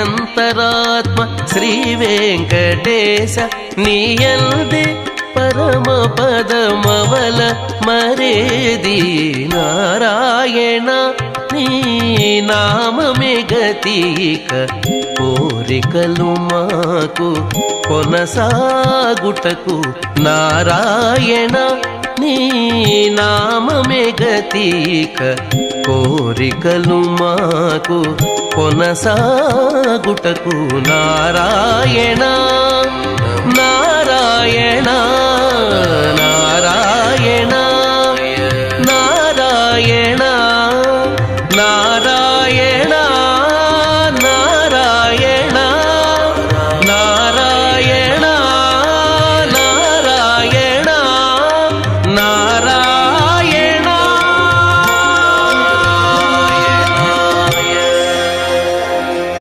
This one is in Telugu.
అంతరాత్మ శ్రీ వెంకటేశ నీయందే పరమ పదమవల మరేది నారాయణ నీ నామమే గతిక కోరికలు మాకు కొనసాగుటకు నారాయణ నీ నామమే గతిక కోరికలు మాకు కొనసాగుటకు నారాయణ నారాయణ